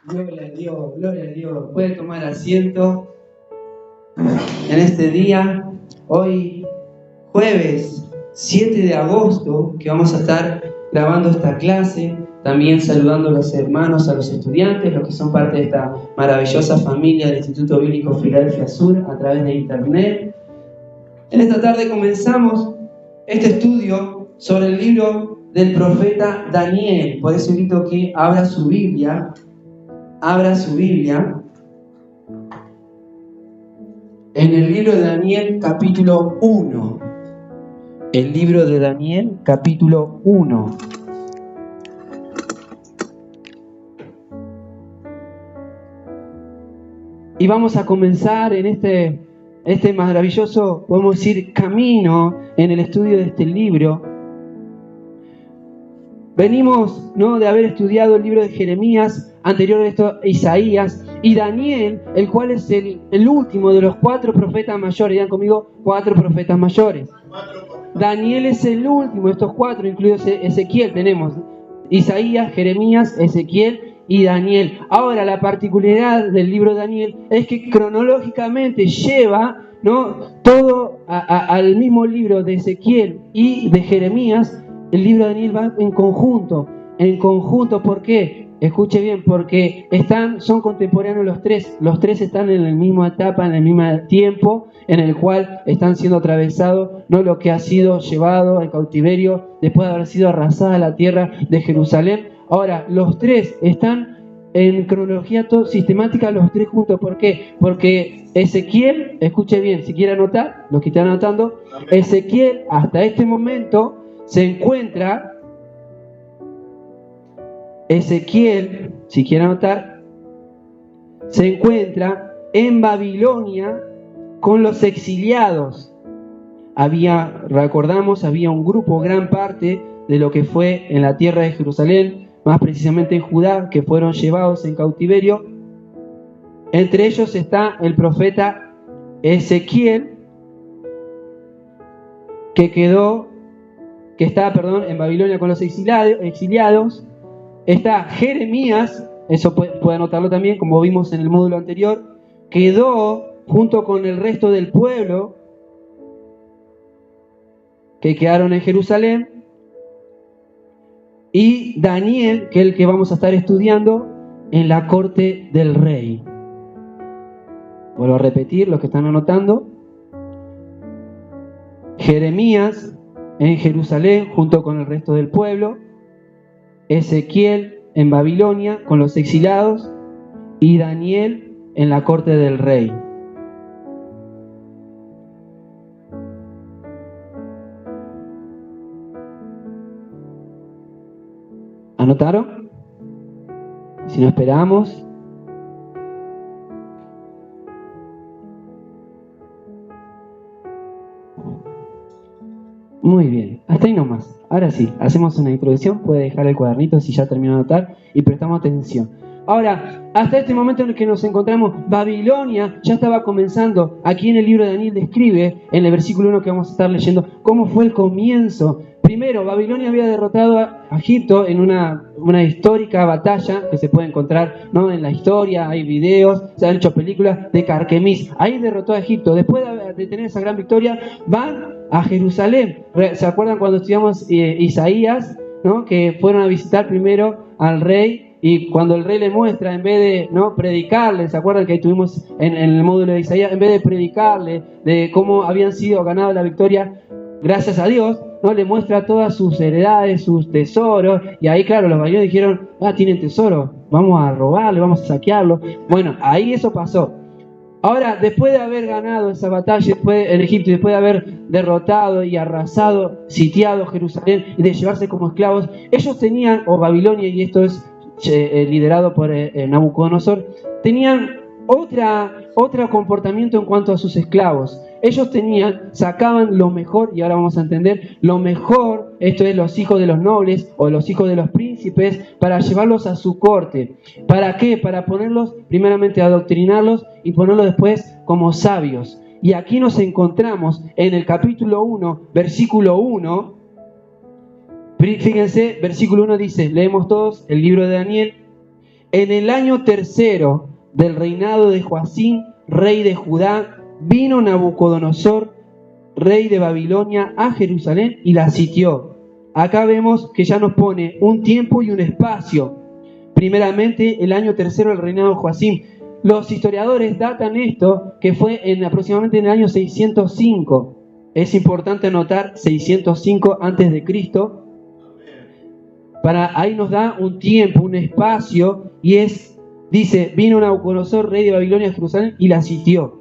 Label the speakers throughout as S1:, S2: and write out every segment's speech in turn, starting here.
S1: Gloria a Dios, gloria a Dios. Puede tomar asiento en este día, hoy jueves 7 de agosto, que vamos a estar grabando esta clase, también saludando a los hermanos, a los estudiantes, los que son parte de esta maravillosa familia del Instituto Bíblico Filadelfia Sur a través de internet. En esta tarde comenzamos este estudio sobre el libro del profeta Daniel. Por eso invito que abra su Biblia en el libro de Daniel capítulo 1. El libro de Daniel capítulo 1. Y vamos a comenzar en este maravilloso, podemos decir, camino en el estudio de este libro. Venimos, ¿no?, de haber estudiado el libro de Jeremías, anterior a esto Isaías, y Daniel, el cual es el último de los 4 profetas mayores. Digan conmigo, 4 profetas mayores. Daniel es el último de estos 4, incluidos Ezequiel. Tenemos Isaías, Jeremías, Ezequiel y Daniel. Ahora, la particularidad del libro de Daniel es que cronológicamente lleva, ¿no?, todo al mismo libro de Ezequiel y de Jeremías. El libro de Daniel va en conjunto. ¿Por qué? Escuche bien, porque son contemporáneos los tres. Los tres están en la misma etapa, en el mismo tiempo, en el cual están siendo atravesados, ¿no?, lo que ha sido llevado en cautiverio después de haber sido arrasada la tierra de Jerusalén. Ahora, los tres están en cronología sistemática, los tres juntos. ¿Por qué? Porque Ezequiel, escuche bien, si quiere anotar, los que están anotando, Ezequiel hasta este momento se encuentra, Ezequiel, si quiere anotar, se encuentra en Babilonia con los exiliados. Recordamos, había un grupo, gran parte de lo que fue en la tierra de Jerusalén, más precisamente en Judá, que fueron llevados en cautiverio. Entre ellos está el profeta Ezequiel, que está en Babilonia con los exiliados. Está Jeremías, eso puede anotarlo también, como vimos en el módulo anterior, quedó junto con el resto del pueblo que quedaron en Jerusalén. Y Daniel, que es el que vamos a estar estudiando, en la corte del rey. Vuelvo a repetir, los que están anotando. Jeremías en Jerusalén junto con el resto del pueblo, Ezequiel en Babilonia con los exiliados y Daniel en la corte del rey. ¿Anotaron? Si no, esperamos. Muy bien, hasta ahí nomás. Ahora sí, hacemos una introducción. Puede dejar el cuadernito si ya terminó de anotar y prestamos atención. Ahora, hasta este momento en el que nos encontramos, Babilonia ya estaba comenzando. Aquí en el libro de Daniel describe, en el versículo 1 que vamos a estar leyendo, cómo fue el comienzo. Primero, Babilonia había derrotado a Egipto en una histórica batalla que se puede encontrar, ¿no?, en la historia. Hay videos, se han hecho películas de Carquemis. Ahí derrotó a Egipto. Después de tener esa gran victoria, van a Jerusalén. ¿Se acuerdan cuando estudiamos Isaías, ¿no?, que fueron a visitar primero al rey? Y cuando el rey le muestra, en vez de, ¿no?, predicarle, ¿se acuerdan que ahí tuvimos en el módulo de Isaías? En vez de predicarle de cómo habían sido ganadas la victoria, gracias a Dios, ¿no?, le muestra todas sus heredades, sus tesoros. Y ahí, claro, los babilonios dijeron, tienen tesoro, vamos a robarle, vamos a saquearlo. Bueno, ahí eso pasó. Ahora, después de haber ganado esa batalla en Egipto, después de haber derrotado y arrasado, sitiado Jerusalén y de llevarse como esclavos, ellos tenían, o Babilonia, y esto es liderado por Nabucodonosor, tenían otro comportamiento en cuanto a sus esclavos. Ellos sacaban lo mejor, y ahora vamos a entender, lo mejor, esto es los hijos de los nobles o los hijos de los príncipes, para llevarlos a su corte. ¿Para qué? Para ponerlos, primeramente, adoctrinarlos y ponerlos después como sabios. Y aquí nos encontramos en el capítulo 1, versículo 1. Fíjense, versículo 1 dice, leemos todos el libro de Daniel. En el año tercero del reinado de Joacim, rey de Judá, vino Nabucodonosor, rey de Babilonia, a Jerusalén y la sitió. Acá vemos que ya nos pone un tiempo y un espacio. Primeramente, el año tercero del reinado de Joacim. Los historiadores datan esto, que fue aproximadamente en el año 605. Es importante anotar 605 antes de Cristo. Ahí nos da un tiempo, un espacio, y dice, vino Nabucodonosor, rey de Babilonia, a Jerusalén, y la sitió.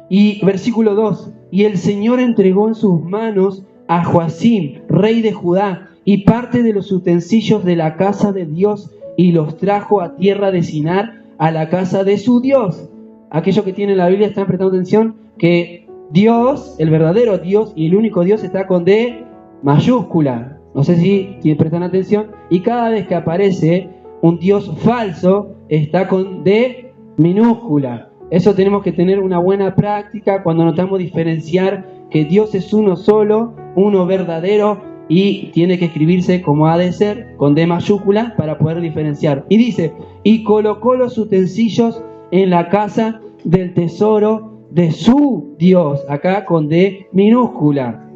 S1: Y versículo 2, y el Señor entregó en sus manos a Joacim, rey de Judá, y parte de los utensilios de la casa de Dios, y los trajo a tierra de Sinar, a la casa de su Dios. Aquellos que tienen la Biblia están prestando atención que Dios, el verdadero Dios y el único Dios, está con D mayúscula. No sé si prestan atención. Y cada vez que aparece un Dios falso, está con D minúscula. Eso tenemos que tener una buena práctica cuando notamos diferenciar que Dios es uno solo, uno verdadero, y tiene que escribirse como ha de ser, con D mayúscula, para poder diferenciar. Y dice, y colocó los utensilios en la casa del tesoro de su Dios, acá con D minúscula.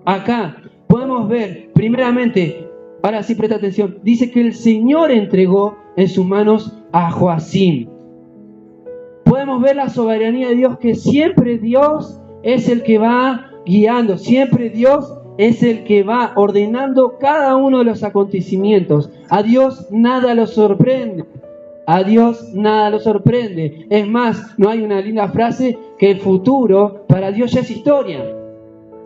S1: Acá podemos ver, primeramente, ahora sí presta atención, dice que el Señor entregó en sus manos a Joacim. Podemos ver la soberanía de Dios, que siempre Dios es el que va guiando, siempre Dios es el que va ordenando cada uno de los acontecimientos. A Dios nada lo sorprende. A Dios nada lo sorprende. Es más, no hay una linda frase que el futuro para Dios ya es historia.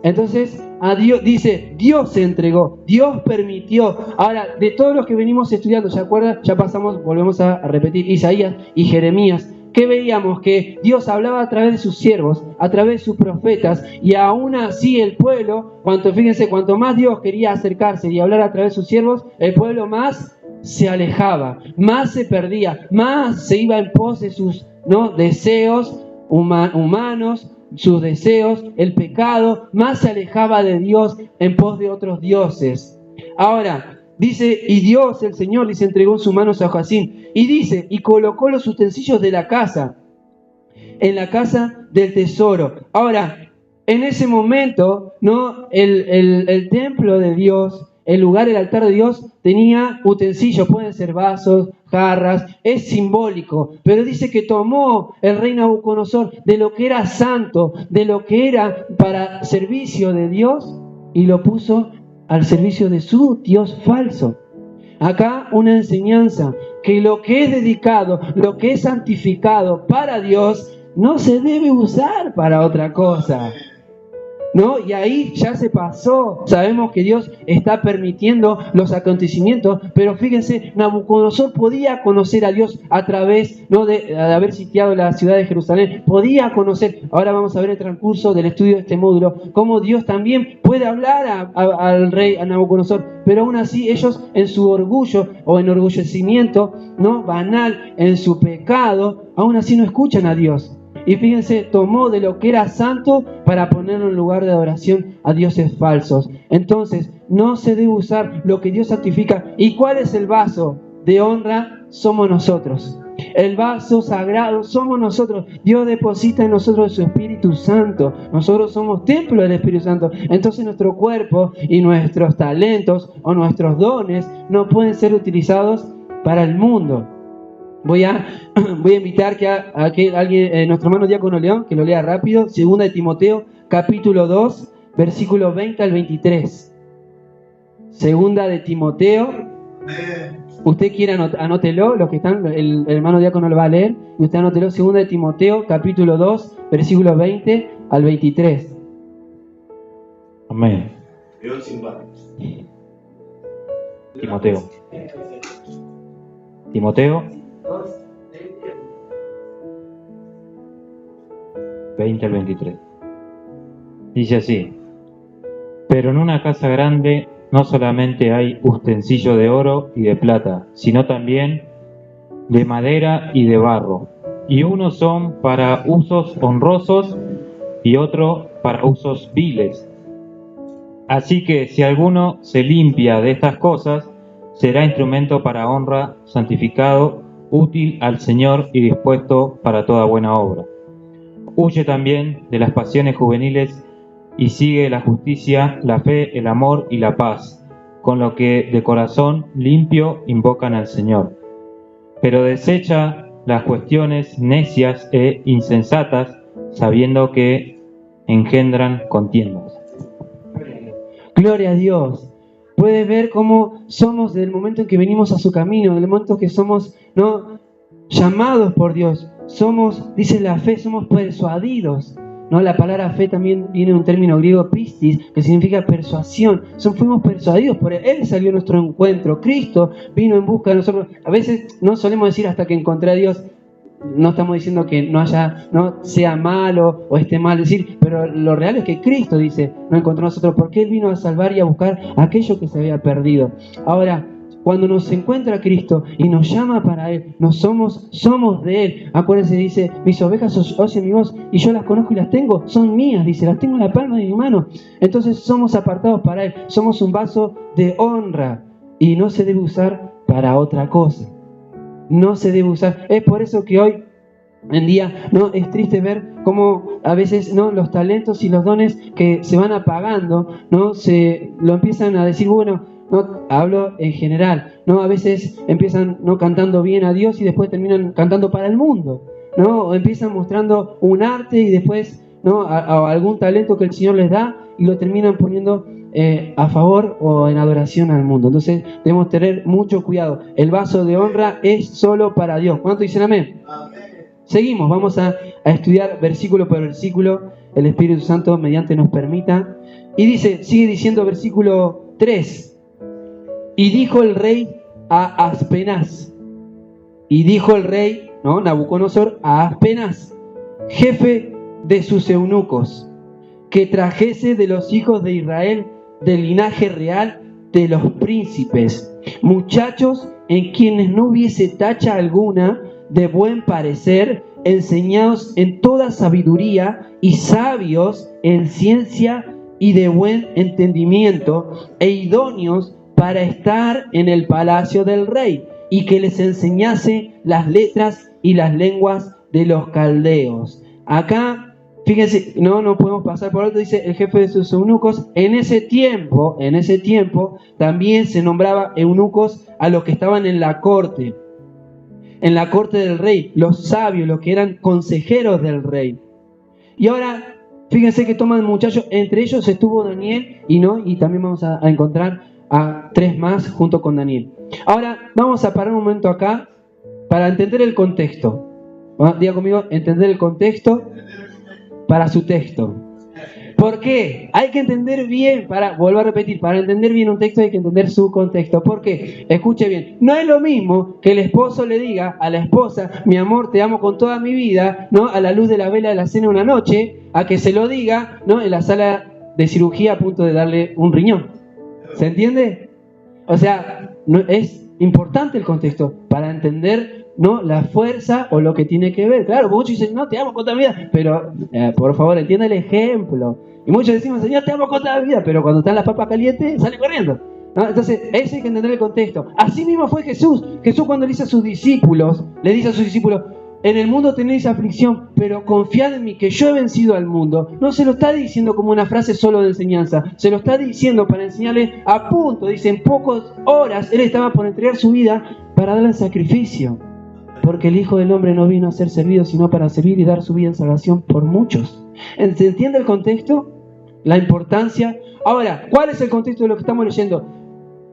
S1: Entonces, a Dios dice, Dios se entregó, Dios permitió. Ahora, de todos los que venimos estudiando, ¿se acuerdan? Ya pasamos, volvemos a repetir Isaías y Jeremías. ¿Qué veíamos? Que Dios hablaba a través de sus siervos, a través de sus profetas, y aún así el pueblo, fíjense, cuanto más Dios quería acercarse y hablar a través de sus siervos, el pueblo más se alejaba, más se perdía, más se iba en pos de sus deseos humanos, sus deseos, el pecado, más se alejaba de Dios en pos de otros dioses. Ahora, dice, y Dios, el Señor, les entregó en sus manos a Joacim. Y dice, y colocó los utensilios de la casa, en la casa del tesoro. Ahora, en ese momento, el templo de Dios, el lugar, el altar de Dios, tenía utensilios, pueden ser vasos, jarras, es simbólico. Pero dice que tomó el rey Nabucodonosor de lo que era santo, de lo que era para servicio de Dios, y lo puso al servicio de su Dios falso. Acá una enseñanza, que lo que es dedicado, lo que es santificado para Dios, no se debe usar para otra cosa. Y ahí ya se pasó. Sabemos que Dios está permitiendo los acontecimientos, pero fíjense, Nabucodonosor podía conocer a Dios a través de haber sitiado la ciudad de Jerusalén. Podía conocer, ahora vamos a ver el transcurso del estudio de este módulo, cómo Dios también puede hablar al rey, a Nabucodonosor, pero aún así ellos en su orgullo o enorgullecimiento banal, en su pecado, aún así no escuchan a Dios. Y fíjense, tomó de lo que era santo para ponerlo en lugar de adoración a dioses falsos. Entonces, no se debe usar lo que Dios santifica. ¿Y cuál es el vaso de honra? Somos nosotros. El vaso sagrado somos nosotros. Dios deposita en nosotros su Espíritu Santo. Nosotros somos templo del Espíritu Santo. Entonces nuestro cuerpo y nuestros talentos o nuestros dones no pueden ser utilizados para el mundo. Voy a invitar a que alguien, nuestro hermano Diácono León, que lo lea rápido. 2 de Timoteo, capítulo 2, versículos 20 al 23. 2 de Timoteo. Usted quiere anótelo, los que están, el hermano Diácono lo va a leer. Y usted anótelo, 2 de Timoteo, capítulo 2, versículos 20 al 23.
S2: Amén. Timoteo 20 al 23. Dice así: pero en una casa grande no solamente hay utensilio de oro y de plata, sino también de madera y de barro, y unos son para usos honrosos y otros para usos viles. Así que si alguno se limpia de estas cosas, será instrumento para honra, santificado útil al Señor y dispuesto para toda buena obra. Huye también de las pasiones juveniles y sigue la justicia, la fe, el amor y la paz, con lo que de corazón limpio invocan al Señor. Pero desecha las cuestiones necias e insensatas, sabiendo que engendran contiendas.
S1: Gloria a Dios. Puedes ver cómo somos desde el momento en que venimos a su camino, desde el momento que somos, ¿no?, llamados por Dios. Somos, dice la fe, somos persuadidos, ¿no? La palabra fe también viene de un término griego pistis, que significa persuasión. Fuimos persuadidos por Él. Él salió a nuestro encuentro. Cristo vino en busca de nosotros. A veces no solemos decir hasta que encontré a Dios. No estamos diciendo que no sea malo o esté mal decir, pero lo real es que Cristo dice, no encontró a nosotros porque Él vino a salvar y a buscar aquello que se había perdido. Ahora, cuando nos encuentra Cristo y nos llama para Él, somos de Él. Acuérdense, dice, mis ovejas oyen mi voz y yo las conozco y las tengo, son mías, dice, las tengo en la palma de mi mano. Entonces somos apartados para Él, somos un vaso de honra y no se debe usar para otra cosa. No se debe usar. Es por eso que hoy en día, ¿no?, es triste ver cómo a veces, ¿no?, los talentos y los dones que se van apagando, ¿no?, se lo empiezan a decir, bueno, no hablo en general, ¿no? A veces empiezan, ¿no?, cantando bien a Dios y después terminan cantando para el mundo, ¿no? O empiezan mostrando un arte y después, ¿no?, a algún talento que el Señor les da y lo terminan poniendo a favor o en adoración al mundo. Entonces debemos tener mucho cuidado. El vaso de honra es solo para Dios. ¿Cuánto dicen amén? Amén. Seguimos, vamos a estudiar versículo por versículo. El Espíritu Santo mediante nos permita. Y dice, sigue diciendo versículo 3. Y dijo el rey a Aspenaz. Y dijo el rey, ¿no?, Nabucodonosor, a Aspenaz, jefe de sus eunucos, que trajese de los hijos de Israel, del linaje real de los príncipes, muchachos en quienes no hubiese tacha alguna, de buen parecer, enseñados en toda sabiduría y sabios en ciencia y de buen entendimiento, e idóneos para estar en el palacio del rey, y que les enseñase las letras y las lenguas de los caldeos. Acá, fíjense, no podemos pasar por alto, dice el jefe de sus eunucos. En ese tiempo, también se nombraba eunucos a los que estaban en la corte del rey, los sabios, los que eran consejeros del rey. Y ahora, fíjense que toman muchachos, entre ellos estuvo Daniel, y también vamos a encontrar a 3 más junto con Daniel. Ahora, vamos a parar un momento acá para entender el contexto. Diga conmigo, entender el contexto para su texto. ¿Por qué? Hay que entender bien, vuelvo a repetir, para entender bien un texto hay que entender su contexto. ¿Por qué? Escuche bien, no es lo mismo que el esposo le diga a la esposa, mi amor, te amo con toda mi vida, ¿no?, a la luz de la vela de la cena una noche, a que se lo diga, ¿no?, en la sala de cirugía a punto de darle un riñón. ¿Se entiende? O sea, es importante el contexto para entender, ¿no?, la fuerza o lo que tiene que ver. Claro, muchos dicen, no, te amo con toda mi vida, pero por favor, entienda el ejemplo. Y muchos decimos, Señor, te amo con toda mi vida, pero cuando están las papas calientes, sale corriendo, ¿no? Entonces, eso hay que entender el contexto. Así mismo fue Jesús. Jesús, cuando le dice a sus discípulos, en el mundo tenéis aflicción, pero confiad en mí que yo he vencido al mundo. No se lo está diciendo como una frase solo de enseñanza, se lo está diciendo para enseñarle a punto. Dice, en pocas horas Él estaba por entregar su vida para dar el sacrificio. Porque el Hijo del Hombre no vino a ser servido, sino para servir y dar su vida en salvación por muchos. ¿Se entiende el contexto? La importancia. Ahora, ¿cuál es el contexto de lo que estamos leyendo?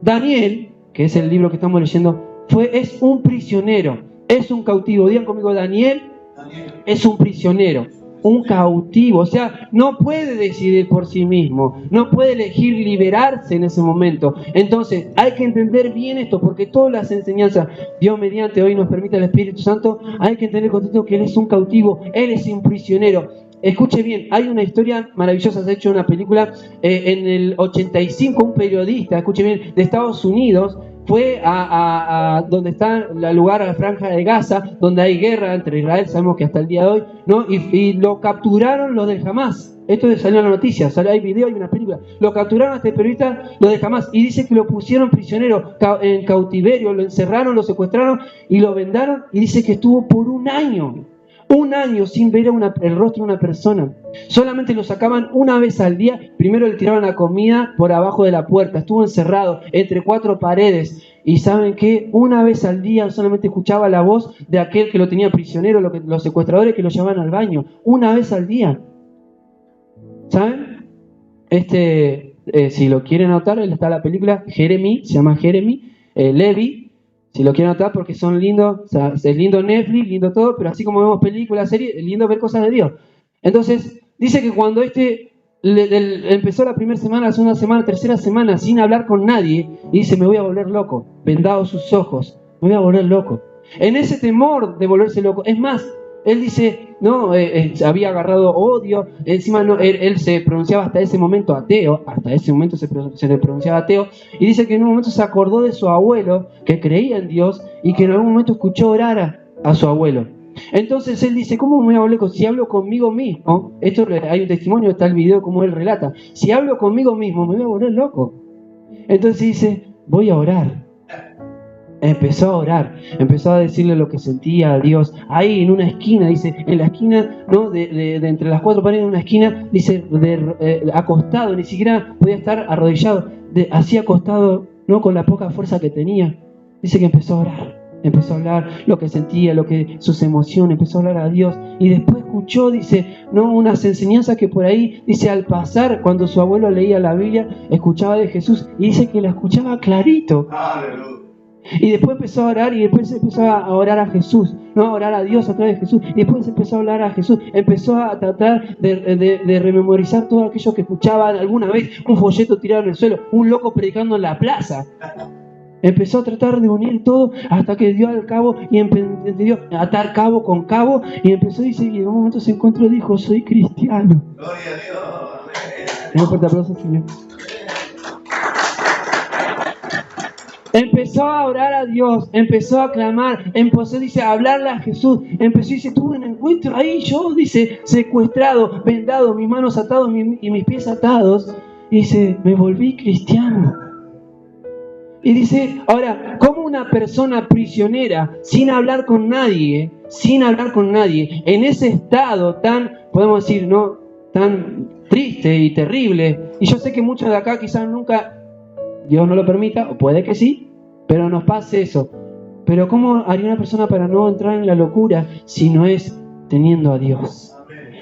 S1: Daniel, que es el libro que estamos leyendo, es un prisionero, es un cautivo. Digan conmigo, Daniel es un prisionero, un cautivo. O sea, no puede decidir por sí mismo, no puede elegir liberarse en ese momento. Entonces, hay que entender bien esto, porque todas las enseñanzas, Dios mediante hoy nos permite el Espíritu Santo, hay que entender el contexto que Él es un cautivo, Él es un prisionero. Escuche bien, hay una historia maravillosa, se ha hecho una película en el 85, un periodista, escuche bien, de Estados Unidos, fue a donde está el lugar, a la franja de Gaza, donde hay guerra entre Israel, sabemos que hasta el día de hoy, ¿no? Y lo capturaron los del Hamas. Esto salió en la noticia, hay video, hay una película. Lo capturaron a este periodista, los de Hamas, y dice que lo pusieron prisionero en cautiverio, lo encerraron, lo secuestraron y lo vendaron, y dice que estuvo por un año sin ver el rostro de una persona. Solamente lo sacaban una vez al día. Primero le tiraban la comida por abajo de la puerta. Estuvo encerrado entre 4 paredes. Y ¿saben qué? Una vez al día solamente escuchaba la voz de aquel que lo tenía prisionero, los secuestradores que lo llevaban al baño. Una vez al día. ¿Saben? Si lo quieren anotar, está la película Jeremy, se llama Jeremy, Levi. Si lo quieren anotar porque son lindos, o sea, es lindo Netflix, lindo todo, pero así como vemos películas, series, es lindo ver cosas de Dios. Entonces, dice que cuando empezó la primera semana, la segunda semana, tercera semana, sin hablar con nadie, y dice, me voy a volver loco, vendados sus ojos, me voy a volver loco. En ese temor de volverse loco, es más, él dice, no, había agarrado odio, encima no, él se pronunciaba hasta ese momento ateo, se le pronunciaba ateo, y dice que en un momento se acordó de su abuelo, que creía en Dios, y que en algún momento escuchó orar a su abuelo. Entonces él dice, ¿cómo me voy a volver loco? Si hablo conmigo mismo, esto hay un testimonio, está el video como él relata, si hablo conmigo mismo me voy a volver loco. Entonces dice, voy a orar. Empezó a orar, empezó a decirle lo que sentía a Dios. Ahí en una esquina, dice, en la esquina, ¿no? de entre las 4 paredes, en una esquina, dice, acostado, ni siquiera podía estar arrodillado, así acostado, ¿no? Con la poca fuerza que tenía. Dice que empezó a orar, empezó a hablar lo que sentía, sus emociones, empezó a hablar a Dios. Y después escuchó, dice, ¿no? Unas enseñanzas que por ahí, dice, al pasar, cuando su abuelo leía la Biblia, escuchaba de Jesús, y dice que la escuchaba clarito. ¡Aleluya! Y después empezó a orar, y después empezó a orar a Jesús, no a orar a Dios a través de Jesús, y después empezó a hablar a Jesús, empezó a tratar de rememorizar todo aquello que escuchaba alguna vez, un folleto tirado en el suelo, un loco predicando en la plaza. Empezó a tratar de unir todo hasta que dio al cabo y entendió atar cabo con cabo, y empezó, dice, y en un momento se encontró y dijo, soy cristiano. Gloria a Dios. Un fuerte aplauso, Señor. Empezó a orar a Dios, empezó a clamar, empezó, dice, a hablarle a Jesús, empezó, dice, tuve un encuentro ahí, yo, dice, secuestrado, vendado, mis manos atadas y mis pies atados, y dice, me volví cristiano. Y dice, ahora, ¿cómo una persona prisionera, sin hablar con nadie, en ese estado tan, podemos decir, ¿no?, tan triste y terrible, y yo sé que muchos de acá quizás nunca, Dios no lo permita, o puede que sí, pero nos pase eso. Pero ¿cómo haría una persona para no entrar en la locura si no es teniendo a Dios?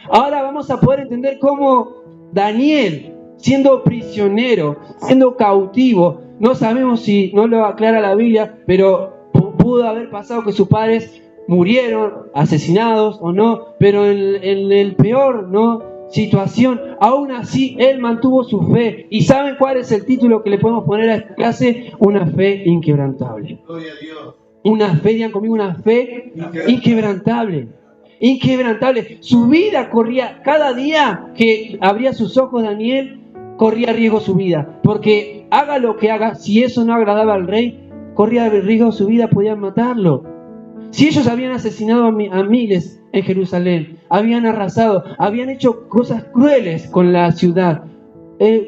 S1: Ahora vamos a poder entender cómo Daniel, siendo prisionero, siendo cautivo, no sabemos si no lo aclara la Biblia, pero pudo haber pasado que sus padres murieron, asesinados o no, pero en el peor, ¿no?, situación, aún así él mantuvo su fe. ¿Y saben cuál es el título que le podemos poner a esta clase? Una fe inquebrantable. Gloria a Dios. Una fe, digan conmigo, una fe inquebrantable. Inquebrantable. Su vida corría, cada día que abría sus ojos Daniel, corría riesgo su vida, porque haga lo que haga, si eso no agradaba al rey, corría riesgo su vida, podían matarlo. Si ellos habían asesinado a miles en Jerusalén, habían arrasado, habían hecho cosas crueles con la ciudad,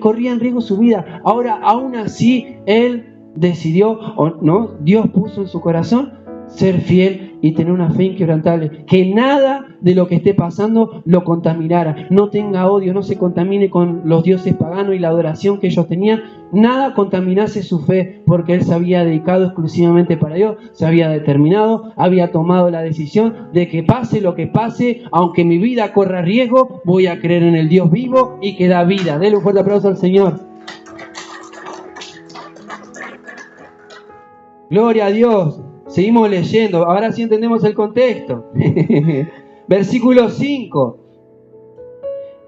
S1: corría en riesgo su vida. Ahora, aún así, él decidió, o no, Dios puso en su corazón ser fiel y tener una fe inquebrantable, que nada de lo que esté pasando lo contaminara, no tenga odio, no se contamine con los dioses paganos y la adoración que ellos tenían, nada contaminase su fe, porque él se había dedicado exclusivamente para Dios, se había determinado, había tomado la decisión de que pase lo que pase, aunque mi vida corra riesgo, voy a creer en el Dios vivo y que da vida. Denle un fuerte aplauso al Señor. Gloria a Dios. Seguimos leyendo, ahora sí entendemos el contexto. Versículo 5.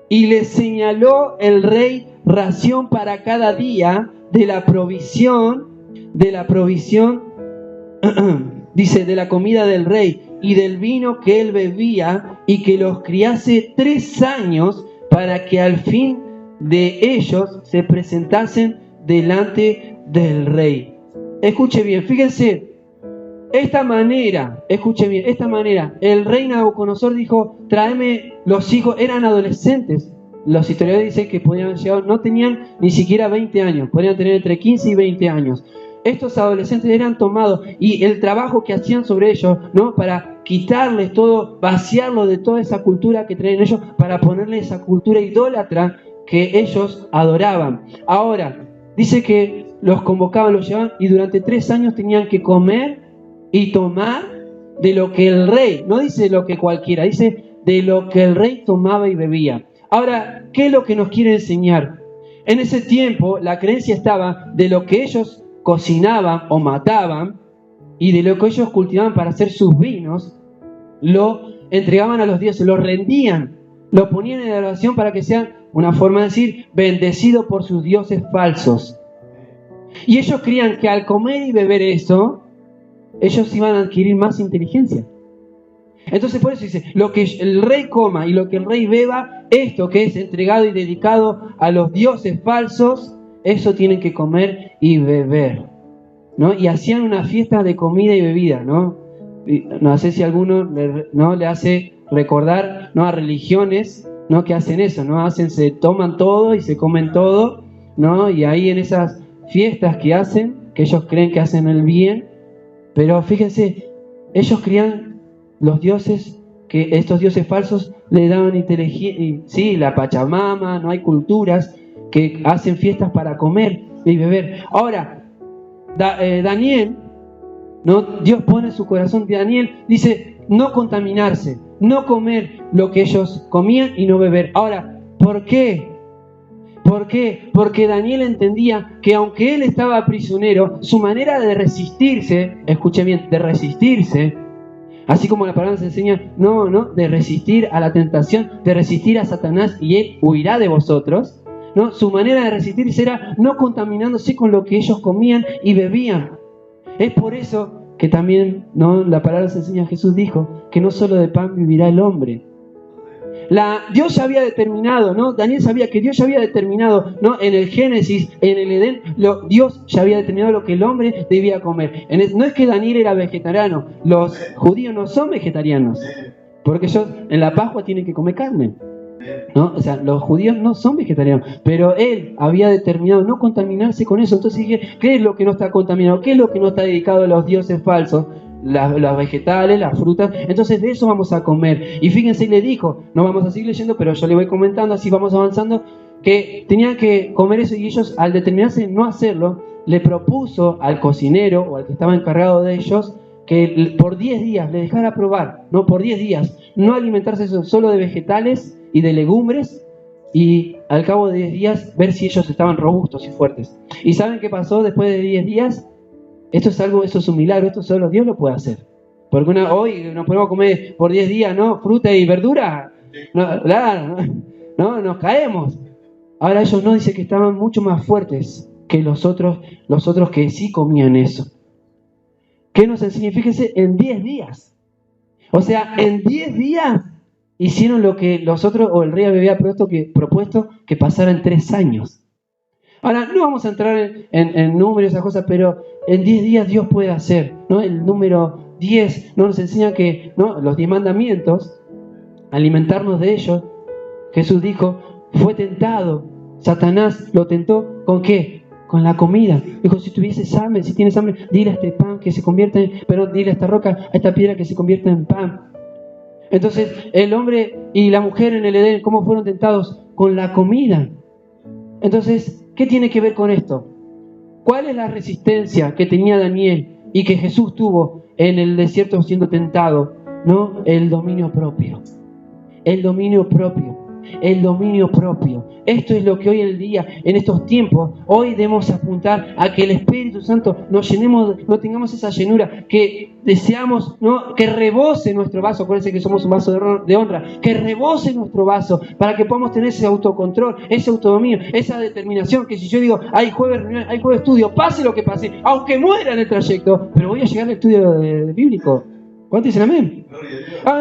S1: Y le señaló el rey ración para cada día de la provisión, dice, de la comida del rey y del vino que él bebía, y que los criase 3 años, para que al fin de ellos se presentasen delante del rey. escuche bien, fíjense, esta manera, escuche bien, esta manera, el rey Nabucodonosor dijo, tráeme los hijos, eran adolescentes. Los historiadores dicen que podían haber llegado, no tenían ni siquiera 20 años, podían tener entre 15 y 20 años. Estos adolescentes eran tomados y el trabajo que hacían sobre ellos, ¿no? Para quitarles todo, vaciarlos de toda esa cultura que traían ellos, para ponerles esa cultura idólatra que ellos adoraban. Ahora, dice que los convocaban, los llevaban y durante 3 años tenían que comer y tomar de lo que el rey, no dice lo que cualquiera, dice de lo que el rey tomaba y bebía. Ahora, ¿qué es lo que nos quiere enseñar? En ese tiempo la creencia estaba de lo que ellos cocinaban o mataban y de lo que ellos cultivaban para hacer sus vinos, lo entregaban a los dioses, lo rendían, lo ponían en adoración para que sean, una forma de decir, bendecidos por sus dioses falsos. Y ellos creían que al comer y beber eso, ellos iban a adquirir más inteligencia. Entonces por eso dice, lo que el rey coma y lo que el rey beba, esto que es entregado y dedicado a los dioses falsos, eso tienen que comer y beber, ¿no? Y hacían una fiesta de comida y bebida, ¿no? No sé si a alguno le hace recordar, ¿no? A religiones, ¿no? Que hacen eso, ¿no? Se toman todo y se comen todo, ¿no? Y ahí en esas fiestas que hacen, que ellos creen que hacen el bien, pero fíjense, ellos creían los dioses, que estos dioses falsos le daban inteligencia, sí, la Pachamama, no hay culturas que hacen fiestas para comer y beber. Ahora, Daniel, ¿no? Dios pone en su corazón, Daniel dice, no contaminarse, no comer lo que ellos comían y no beber. Ahora, ¿por qué? ¿Por qué? Porque Daniel entendía que aunque él estaba prisionero, su manera de resistirse, escuche bien, de resistirse, así como la palabra nos enseña, de resistir a la tentación, de resistir a Satanás y él huirá de vosotros, ¿no? Su manera de resistirse era no contaminándose con lo que ellos comían y bebían. Es por eso que también, ¿no? La palabra nos enseña, Jesús dijo que no solo de pan vivirá el hombre. Dios ya había determinado, ¿no? Daniel sabía que Dios ya había determinado, ¿no? En el Génesis, en el Edén, Dios ya había determinado lo que el hombre debía comer. No es que Daniel era vegetariano, los judíos no son vegetarianos, porque ellos en la Pascua tienen que comer carne, ¿no? O sea, los judíos no son vegetarianos, pero él había determinado no contaminarse con eso. Entonces dije, ¿qué es lo que no está contaminado? ¿Qué es lo que no está dedicado a los dioses falsos? Los vegetales, las frutas, entonces de eso vamos a comer. Y fíjense, le dijo, no vamos a seguir leyendo, pero yo le voy comentando, así vamos avanzando, que tenían que comer eso y ellos, al determinarse no hacerlo, le propuso al cocinero o al que estaba encargado de ellos que por 10 días le dejara probar, no por 10 días, no alimentarse solo de vegetales y de legumbres, y al cabo de 10 días ver si ellos estaban robustos y fuertes. ¿Y saben qué pasó después de 10 días? Esto es un milagro, esto solo Dios lo puede hacer. Porque hoy nos podemos comer por 10 días, ¿no? Fruta y verdura. No, claro, ¿no? Nos caemos. Ahora ellos no, dice que estaban mucho más fuertes que los otros que sí comían eso. ¿Qué nos enseña? Fíjense, en 10 días. O sea, en 10 días hicieron lo que los otros, o el rey había propuesto que pasara en 3 años. Ahora, no vamos a entrar en números, esas cosas, pero en 10 días Dios puede hacer, ¿no? El número 10 nos enseña que, ¿no? Los 10 mandamientos, alimentarnos de ellos. Jesús dijo, fue tentado, Satanás lo tentó, ¿con qué? Con la comida. Dijo, si tienes hambre, dile a este pan que se convierta dile a esta roca, a esta piedra que se convierta en pan. Entonces, el hombre y la mujer en el Edén, ¿cómo fueron tentados? Con la comida. Entonces, ¿qué tiene que ver con esto? ¿Cuál es la resistencia que tenía Daniel y que Jesús tuvo en el desierto siendo tentado? ¿No? El dominio propio. El dominio propio. El dominio propio. Esto es lo que hoy en día, en estos tiempos, hoy debemos apuntar a que el Espíritu Santo nos llenemos, no tengamos esa llenura, que deseamos, ¿no? Que rebose nuestro vaso. Acuérdense que somos un vaso de honra, que rebose nuestro vaso para que podamos tener ese autocontrol, ese autodominio, esa determinación, que si yo digo, hay jueves reunión, hay jueves estudio, pase lo que pase, aunque muera en el trayecto, pero voy a llegar al estudio bíblico. ¿Cuántos dicen amén?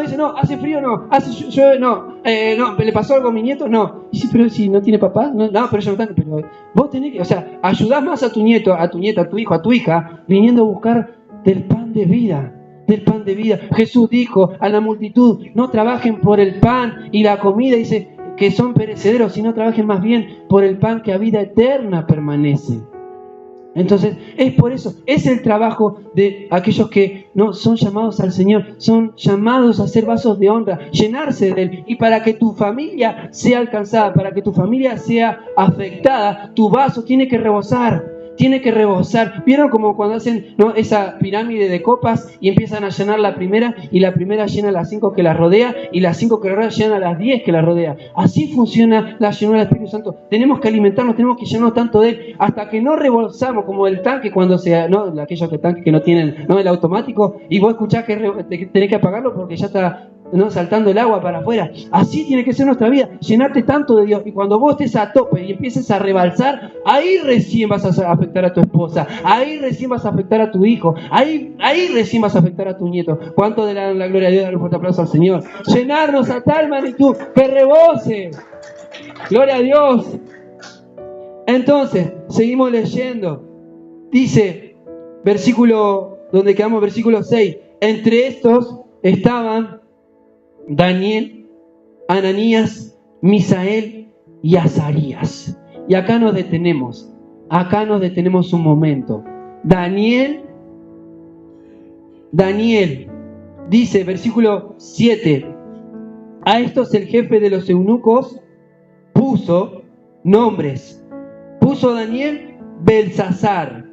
S1: Dicen, no, hace frío, no, hace llueve, no. no, ¿le pasó algo a mi nieto? No. Y sí, pero si no tiene papá, no, pero yo no tengo. Pero vos tenés que, o sea, ayudás más a tu nieto, a tu nieta, a tu hijo, a tu hija, viniendo a buscar del pan de vida. Del pan de vida. Jesús dijo a la multitud, no trabajen por el pan y la comida, dice, que son perecederos, sino trabajen más bien por el pan que a vida eterna permanece. Entonces, es por eso, es el trabajo de aquellos que no son llamados al Señor, son llamados a ser vasos de honra, llenarse de Él. Y para que tu familia sea alcanzada, para que tu familia sea afectada, tu vaso tiene que rebosar. Tiene que rebosar. ¿Vieron como cuando hacen, ¿no?, esa pirámide de copas y empiezan a llenar la primera y la primera llena a las 5 que la rodea y las 5 que la rodea llenan a las 10 que la rodea? Así funciona la llenura del Espíritu Santo. Tenemos que alimentarnos, tenemos que llenarnos tanto de Él hasta que no rebosamos como el tanque cuando se, ¿no?, aquellos tanques que no tienen, ¿no?, el automático y vos escuchás que tenés que apagarlo porque ya está, ¿no?, saltando el agua para afuera. Así tiene que ser nuestra vida, llenarte tanto de Dios, y cuando vos estés a tope y empieces a rebalsar, ahí recién vas a afectar a tu esposa, ahí recién vas a afectar a tu hijo, ahí recién vas a afectar a tu nieto. ¿Cuánto le dan la gloria a Dios? Dar un fuerte aplauso al Señor. Llenarnos a tal magnitud que rebose. Gloria a Dios. Entonces, seguimos leyendo. Dice, versículo, donde quedamos, versículo 6, entre estos estaban Daniel, Ananías, Misael y Azarías. Y acá nos detenemos un momento. Daniel, dice, versículo 7, a estos el jefe de los eunucos puso nombres. Puso Daniel Belsasar,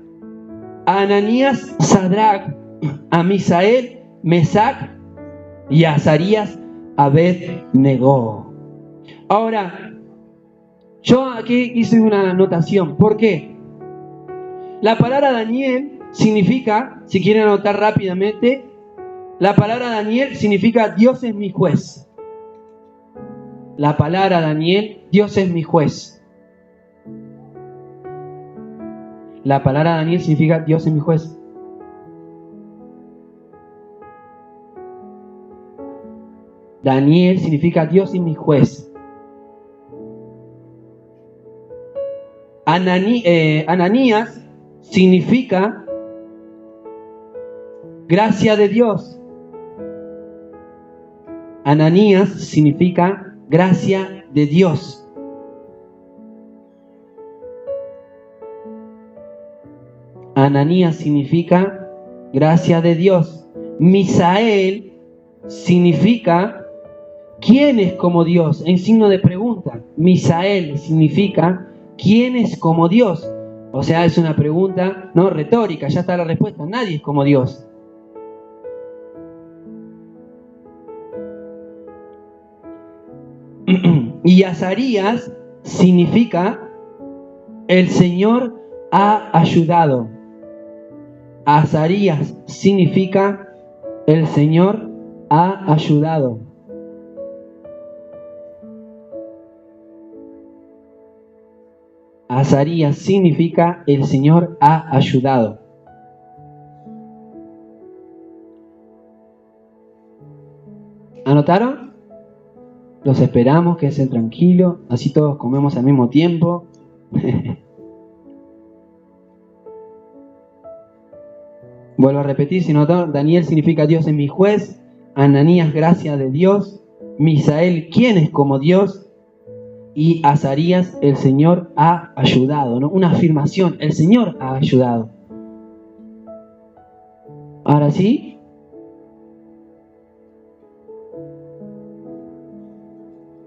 S1: a Ananías Sadrach, a Misael Mesac y a Azarías Abed-Negó. Ahora, yo aquí hice una anotación. ¿Por qué? La palabra Daniel significa, si quieren anotar rápidamente, la palabra Daniel significa Dios es mi juez. La palabra Daniel, Dios es mi juez. La palabra Daniel significa Dios es mi juez. Daniel significa Dios es mi juez. Ananías significa gracia de Dios. Ananías significa gracia de Dios. Ananías significa gracia de Dios. Misael significa ¿quién es como Dios? En signo de pregunta. Misael significa ¿quién es como Dios? O sea, es una pregunta no retórica, ya está la respuesta. Nadie es como Dios. Y Azarías significa el Señor ha ayudado. Azarías significa el Señor ha ayudado. Azarías significa el Señor ha ayudado. ¿Anotaron? Los esperamos, quédense tranquilos, así todos comemos al mismo tiempo. Vuelvo a repetir, si notaron, Daniel significa Dios es mi juez, Ananías gracia de Dios, Misael ¿quién es como Dios? Y Azarías el Señor ha ayudado, ¿no? Una afirmación, el Señor ha ayudado. Ahora sí.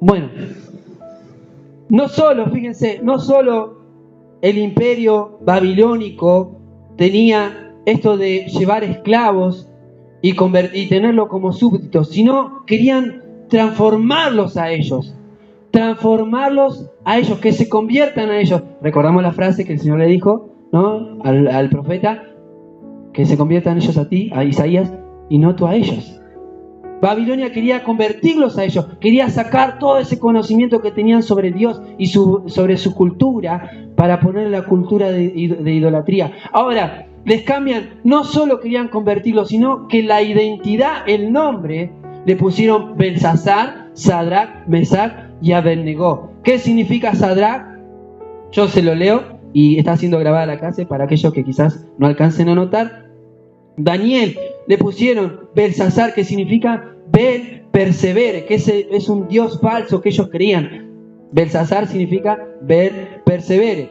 S1: Bueno, no solo el imperio babilónico tenía esto de llevar esclavos y tenerlo como súbditos, sino querían transformarlos a ellos, que se conviertan a ellos. Recordamos la frase que el Señor le dijo, ¿no?, al profeta, que se conviertan ellos a ti, a Isaías, y no tú a ellos. Babilonia quería convertirlos a ellos, quería sacar todo ese conocimiento que tenían sobre Dios y sobre su cultura para poner la cultura de idolatría. Ahora, les cambian, no solo querían convertirlos, sino que la identidad, el nombre, le pusieron Belsasar, Sadrac, Mesac y Abednego. ¿Qué significa Sadrac? Yo se lo leo y está siendo grabada la clase para aquellos que quizás no alcancen a notar. Daniel le pusieron Belsasar, que significa Bel persevere, que es un dios falso que ellos creían. Belsasar significa Bel persevere.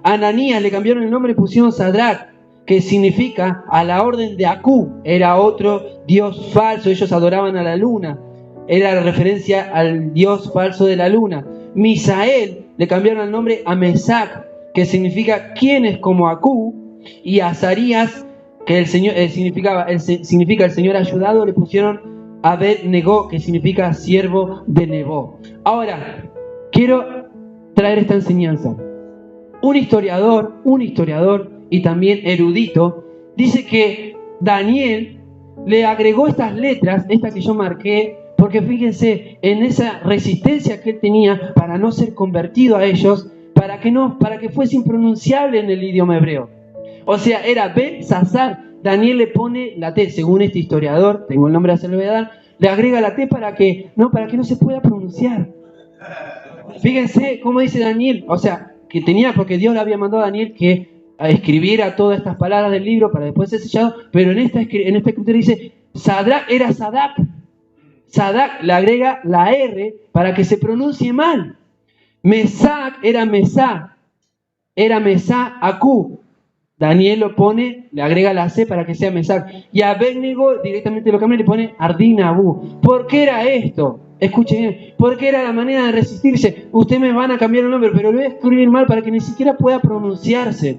S1: A Ananías le cambiaron el nombre y pusieron Sadrac, que significa a la orden de Acú. Era otro dios falso, ellos adoraban a la luna. Era la referencia al dios falso de la luna. Misael le cambiaron el nombre a Mesac, que significa quién es como Acú. Y a Azarías, que el Señor, significa el Señor ayudado, le pusieron Abednego, que significa siervo de Nebo. Ahora, quiero traer esta enseñanza. Un historiador y también erudito, dice que Daniel le agregó estas letras, estas que yo marqué, porque fíjense en esa resistencia que él tenía para no ser convertido a ellos, para que fuese impronunciable en el idioma hebreo. O sea, era Belsasar. Daniel le pone la T, según este historiador, tengo el nombre de hacerlo, le agrega la T para que no se pueda pronunciar. Fíjense cómo dice Daniel, o sea, que tenía, porque Dios le había mandado a Daniel que escribiera todas estas palabras del libro para después ser sellado, pero en esta escritura dice, Sadrac era Sadak. Sadak le agrega la R para que se pronuncie mal. Mesac era Mesá Acú. Daniel lo pone, le agrega la C para que sea Mesac. Y a Abednego directamente lo cambia y le pone Ardinabú. ¿Por qué era esto? Escuchen bien, porque era la manera de resistirse. Ustedes me van a cambiar el nombre, pero lo voy a escribir mal para que ni siquiera pueda pronunciarse.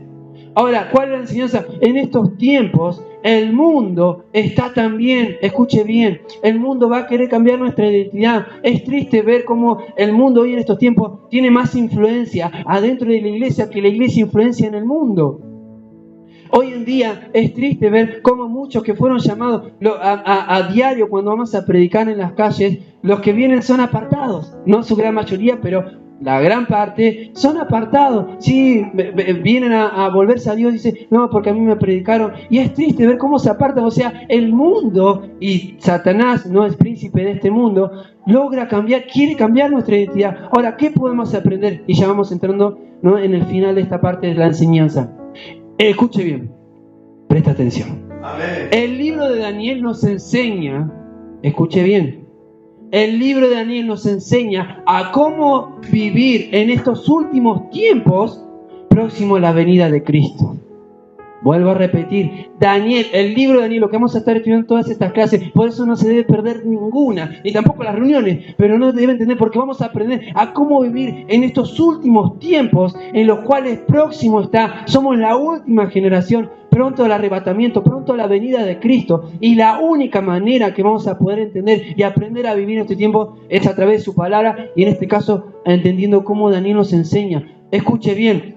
S1: Ahora, ¿cuál es la enseñanza? En estos tiempos, el mundo está también, escuche bien, el mundo va a querer cambiar nuestra identidad. Es triste ver cómo el mundo hoy en estos tiempos tiene más influencia adentro de la iglesia que la iglesia influencia en el mundo. Hoy en día es triste ver cómo muchos que fueron llamados a diario cuando vamos a predicar en las calles, los que vienen son apartados. No su gran mayoría, pero la gran parte son apartados. Sí, vienen a volverse a Dios y dicen, no, porque a mí me predicaron. Y es triste ver cómo se apartan. O sea, el mundo, y Satanás no es príncipe de este mundo, quiere cambiar nuestra identidad. Ahora, ¿qué podemos aprender? Y ya vamos entrando, ¿no?, en el final de esta parte de la enseñanza. Escuche bien, presta atención. Amén. El libro de Daniel nos enseña, escuche bien, el libro de Daniel nos enseña a cómo vivir en estos últimos tiempos próximo a la venida de Cristo. Vuelvo a repetir, el libro de Daniel, lo que vamos a estar estudiando en todas estas clases, por eso no se debe perder ninguna, ni tampoco las reuniones, pero no debe entender porque vamos a aprender a cómo vivir en estos últimos tiempos en los cuales próximo somos la última generación, pronto al arrebatamiento, pronto a la venida de Cristo, y la única manera que vamos a poder entender y aprender a vivir en este tiempo es a través de su palabra, y en este caso entendiendo cómo Daniel nos enseña. Escuche bien.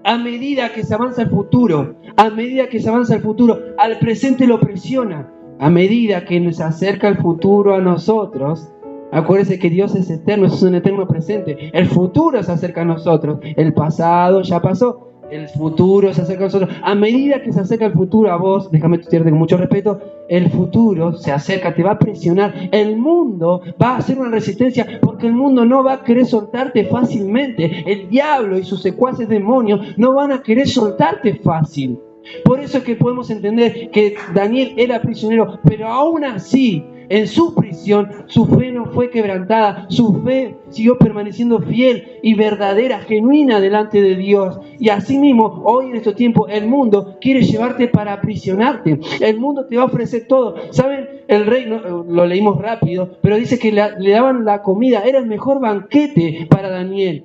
S1: A medida que se avanza el futuro, al presente lo presiona. A medida que se acerca el futuro a nosotros, acuérdense que Dios es eterno, es un eterno presente. El futuro se acerca a nosotros, el pasado ya pasó, el futuro se acerca a nosotros. A medida que se acerca el futuro a vos, déjame decirte con mucho respeto, el futuro se acerca, te va a presionar. El mundo va a hacer una resistencia porque el mundo no va a querer soltarte fácilmente. El diablo y sus secuaces demonios no van a querer soltarte fácil. Por eso es que podemos entender que Daniel era prisionero, pero aún así, en su prisión, su fe no fue quebrantada, su fe siguió permaneciendo fiel y verdadera, genuina delante de Dios. Y así mismo, hoy en estos tiempos, el mundo quiere llevarte para aprisionarte. El mundo te va a ofrecer todo. ¿Saben? El rey, lo leímos rápido, pero dice que le daban la comida, era el mejor banquete para Daniel.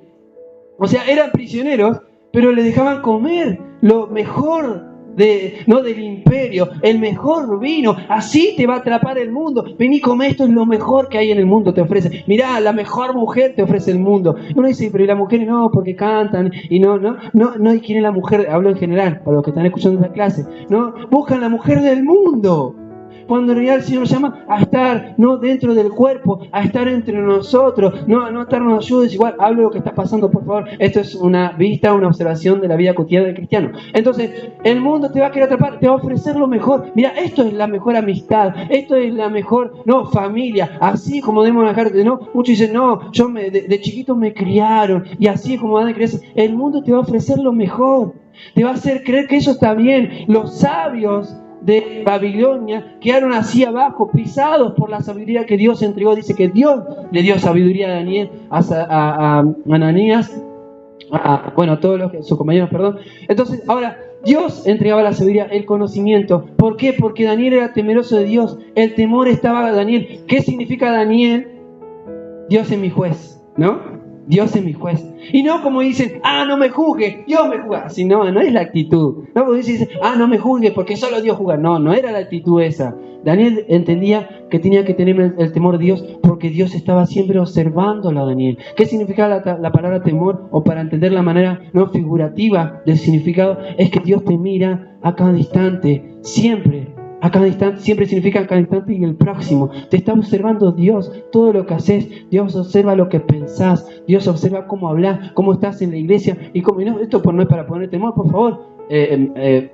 S1: O sea, eran prisioneros, pero le dejaban comer lo mejor del imperio, el mejor vino. Así te va a atrapar el mundo. Vení, come, esto es lo mejor que hay en el mundo, te ofrece. Mirá, la mejor mujer te ofrece el mundo. Uno dice, pero ¿y las mujeres no? Porque cantan y no, ¿y quién es la mujer? Hablo en general, para los que están escuchando esta clase. No, buscan la mujer del mundo. Cuando en realidad el Señor nos llama a estar no dentro del cuerpo, a estar entre nosotros, no a no estarnos ayudes. Igual, hablo de lo que está pasando, por favor. Esto es una vista, una observación de la vida cotidiana del cristiano. Entonces, el mundo te va a querer atrapar, te va a ofrecer lo mejor. Mira, esto es la mejor amistad, esto es la mejor, no, familia, así como debemos dejar, ¿no? Muchos dicen, no, de chiquito me criaron, y así es como van a crecer. El mundo te va a ofrecer lo mejor, te va a hacer creer que eso está bien. Los sabios de Babilonia quedaron así abajo, pisados por la sabiduría que Dios entregó. Dice que Dios le dio sabiduría a Daniel, a Ananías, a todos sus compañeros, perdón. Entonces, ahora, Dios entregaba la sabiduría, el conocimiento. ¿Por qué? Porque Daniel era temeroso de Dios. El temor estaba en Daniel. ¿Qué significa Daniel? Dios es mi juez, ¿no? Dios es mi juez. Y no como dicen, no me juzgue, Dios me juzga. Si no es la actitud. No como dicen, no me juzgue porque solo Dios juzga. No era la actitud esa. Daniel entendía que tenía que tener el temor de Dios porque Dios estaba siempre observándolo a Daniel. ¿Qué significa la palabra temor? O para entender la manera no figurativa del significado, es que Dios te mira a cada instante, siempre. A cada instante, siempre significa a cada instante y el próximo. Te está observando Dios, todo lo que haces. Dios observa lo que pensás. Dios observa cómo hablas, cómo estás en la iglesia. Y esto no es para poner temor, por favor,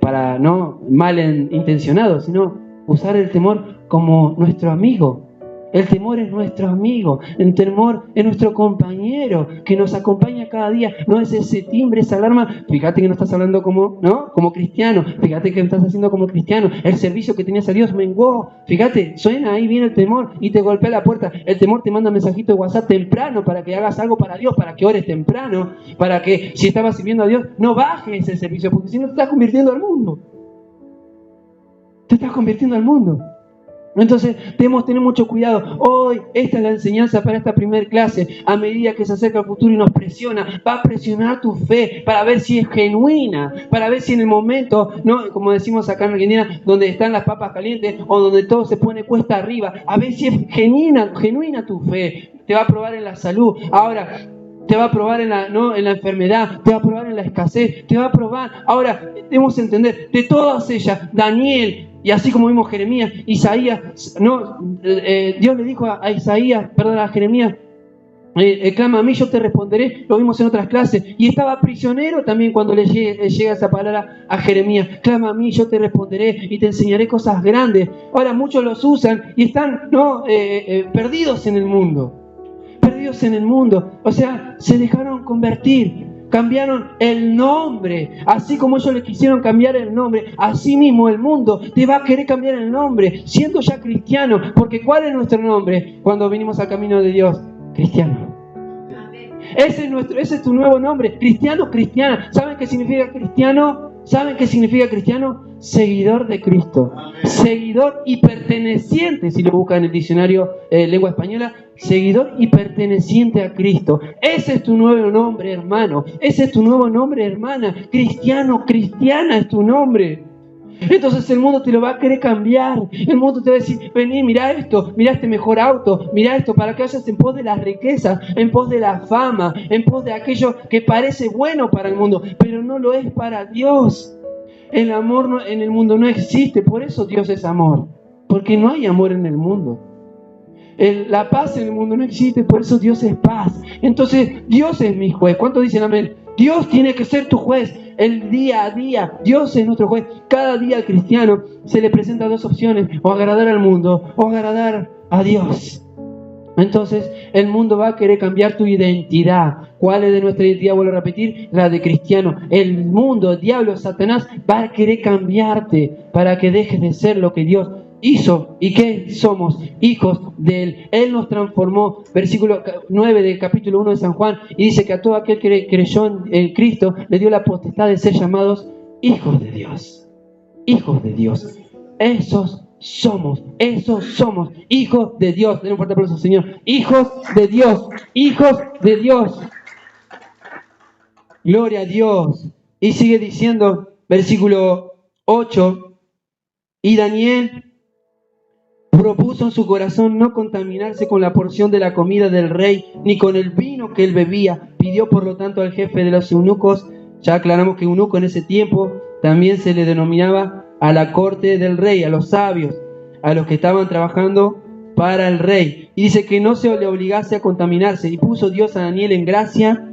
S1: para no malintencionado, sino usar el temor como nuestro amigo. El temor es nuestro amigo, el temor es nuestro compañero que nos acompaña cada día. No es ese timbre, esa alarma. Fíjate que no estás hablando como cristiano. Fíjate que no estás haciendo como cristiano. El servicio que tenías a Dios menguó. Fíjate, suena ahí bien el temor y te golpea la puerta. El temor te manda mensajito de WhatsApp temprano para que hagas algo para Dios, para que ores temprano, para que si estabas sirviendo a Dios no bajes ese servicio, porque si no te estás convirtiendo al mundo. Te estás convirtiendo al mundo. Entonces debemos tener mucho cuidado. Hoy esta es la enseñanza para esta primer clase. A medida que se acerca el futuro y nos presiona, va a presionar tu fe para ver si es genuina, para ver si en el momento, como decimos acá en Argentina, donde están las papas calientes o donde todo se pone cuesta arriba, a ver si es genuina tu fe. Te va a probar en la salud. Ahora, te va a probar en la enfermedad, te va a probar en la escasez, te va a probar. Ahora, debemos entender, de todas ellas, Daniel, y así como vimos Jeremías, Isaías, Dios le dijo a Jeremías, clama a mí, yo te responderé. Lo vimos en otras clases. Y estaba prisionero también cuando le llega esa palabra a Jeremías. Clama a mí, yo te responderé y te enseñaré cosas grandes. Ahora muchos los usan y están perdidos en el mundo. Perdidos en el mundo. O sea, se dejaron convertir. Cambiaron el nombre. Así como ellos le quisieron cambiar el nombre, así mismo el mundo te va a querer cambiar el nombre, siendo ya cristiano. Porque ¿cuál es nuestro nombre cuando venimos al camino de Dios? Cristiano. Ese es tu nuevo nombre. Cristiano, cristiana. ¿Saben qué significa cristiano? ¿Saben qué significa cristiano? Seguidor de Cristo. Seguidor y perteneciente, si lo buscan en el diccionario lengua española. Seguidor y perteneciente a Cristo. Ese es tu nuevo nombre, hermano. Ese es tu nuevo nombre, hermana. Cristiano, cristiana es tu nombre. Entonces el mundo te lo va a querer cambiar. El mundo te va a decir, vení, mira esto, mira este mejor auto, mira esto, para que vayas en pos de las riquezas, en pos de la fama, en pos de aquello que parece bueno para el mundo, pero no lo es para Dios. El amor en el mundo no existe, por eso Dios es amor, porque no hay amor en el mundo. La paz en el mundo no existe, por eso Dios es paz. Entonces Dios es mi juez. ¿Cuántos dicen amén? Dios tiene que ser tu juez. El día a día, Dios es nuestro juez. Cada día al cristiano se le presentan dos opciones: o agradar al mundo o agradar a Dios. Entonces el mundo va a querer cambiar tu identidad. ¿Cuál es de nuestra identidad? Vuelvo a repetir, la de cristiano. El mundo, el diablo, Satanás va a querer cambiarte para que dejes de ser lo que Dios hizo. ¿Y qué somos? Hijos de Él. Él nos transformó. Versículo 9 del capítulo 1 de San Juan, y dice que a todo aquel que creyó en Cristo le dio la potestad de ser llamados hijos de Dios. Hijos de Dios. Esos somos hijos de Dios. Denle un fuerte aplauso al Señor. Hijos de Dios. Hijos de Dios. Gloria a Dios. Y sigue diciendo, versículo 8, y Daniel propuso en su corazón no contaminarse con la porción de la comida del rey, ni con el vino que él bebía. Pidió por lo tanto al jefe de los eunucos, ya aclaramos que eunuco en ese tiempo también se le denominaba a la corte del rey, a los sabios, a los que estaban trabajando para el rey. Y dice que no se le obligase a contaminarse. Y puso Dios a Daniel en gracia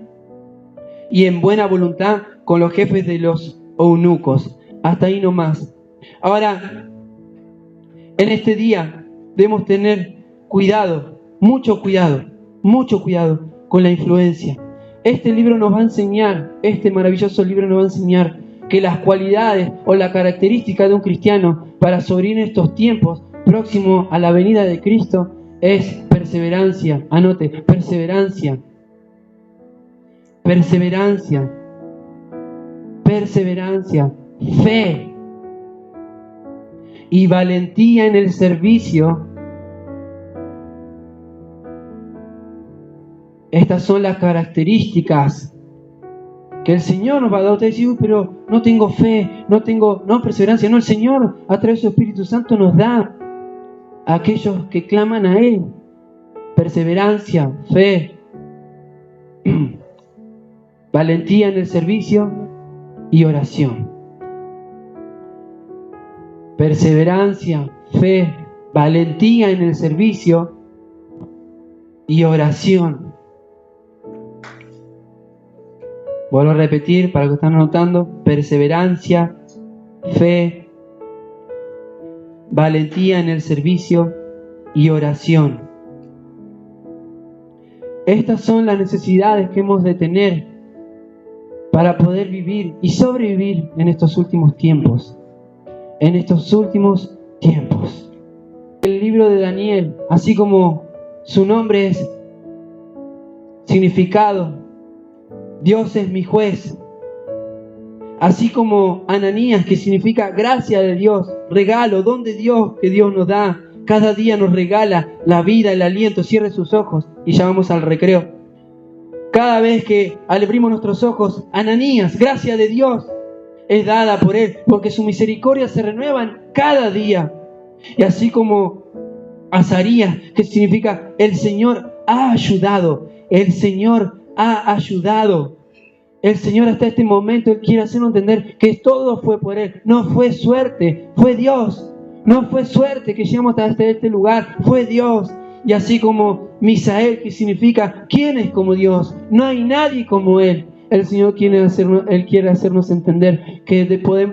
S1: y en buena voluntad con los jefes de los eunucos. Hasta ahí nomás. Ahora, en este día debemos tener cuidado, mucho cuidado con la influencia. Este libro nos va a enseñar, este maravilloso libro nos va a enseñar que las cualidades o la característica de un cristiano para sobrevivir en estos tiempos próximos a la venida de Cristo es perseverancia. Anote, perseverancia, fe y valentía en el servicio. Estas son las características que el Señor nos va a dar. Usted dice, pero no tengo fe, no perseverancia. No, el Señor a través de su Espíritu Santo nos da a aquellos que claman a Él perseverancia, fe, valentía en el servicio y oración. Perseverancia, fe, valentía en el servicio y oración. Vuelvo a repetir para que estén anotando: perseverancia, fe, valentía en el servicio y oración. Estas son las necesidades que hemos de tener para poder vivir y sobrevivir en estos últimos tiempos. El libro de Daniel, así como su nombre es significado, Dios es mi juez, así como Ananías, que significa gracia de Dios, regalo, don de Dios que Dios nos da, cada día nos regala la vida, el aliento. Cierre sus ojos y ya vamos al recreo. Cada vez que abrimos nuestros ojos, Ananías, gracia de Dios, es dada por Él, porque su misericordia se renuevan cada día. Y así como Azarías, que significa el Señor ha ayudado, el Señor ha ayudado. El Señor hasta este momento Él quiere hacernos entender que todo fue por Él, no fue suerte, fue Dios. No fue suerte que llegamos hasta este lugar, fue Dios. Y así como Misael, que significa ¿quién es como Dios? No hay nadie como Él. El Señor quiere hacernos entender que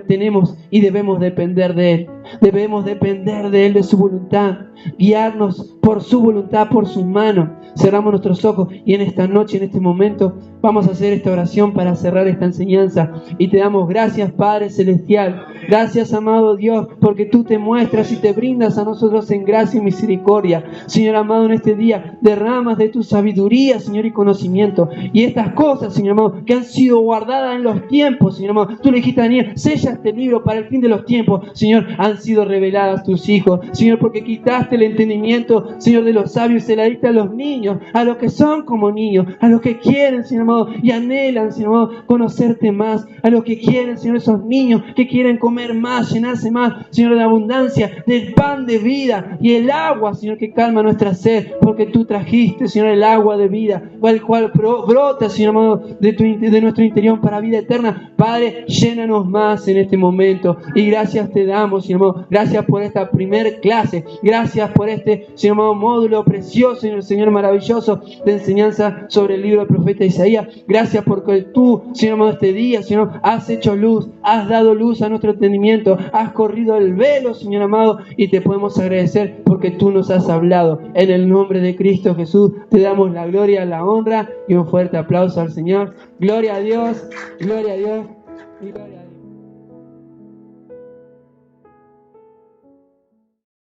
S1: tenemos y debemos depender de Él. Debemos depender de Él, de su voluntad. Guiarnos por su voluntad, por sus manos. Cerramos nuestros ojos y en esta noche, en este momento, vamos a hacer esta oración para cerrar esta enseñanza. Y te damos gracias, Padre Celestial. Gracias, amado Dios, porque tú te muestras y te brindas a nosotros en gracia y misericordia. Señor amado, en este día derramas de tu sabiduría, Señor, y conocimiento. Y estas cosas, Señor amado, que han sido guardadas en los tiempos, Señor amado. Tú le dijiste a Daniel, sella este libro para el fin de los tiempos. Señor, han sido reveladas a tus hijos. Señor, porque quitaste el entendimiento, Señor, de los sabios y se la diste a los niños, a los que son como niños, a los que quieren, Señor amado, y anhelan, Señor amado, conocerte más. A los que quieren, Señor, esos niños que quieren comer más, llenarse más, Señor, de abundancia, del pan de vida y el agua, Señor, que calma nuestra sed, porque tú trajiste, Señor, el agua de vida, el cual brota, Señor amado, de nuestro interior para vida eterna. Padre, llénanos más en este momento y gracias te damos, Señor amado. Gracias por esta primer clase, gracias por este, Señor amado, módulo precioso, Señor maravilloso de enseñanza sobre el libro del profeta Isaías. Gracias porque tú, Señor amado, este día, Señor, has hecho luz, has dado luz a nuestro entendimiento, has corrido el velo, Señor amado, y te podemos agradecer porque tú nos has hablado. En el nombre de Cristo Jesús te damos la gloria, la honra y un fuerte aplauso al Señor. Gloria a Dios, gloria a Dios y gloria a Dios.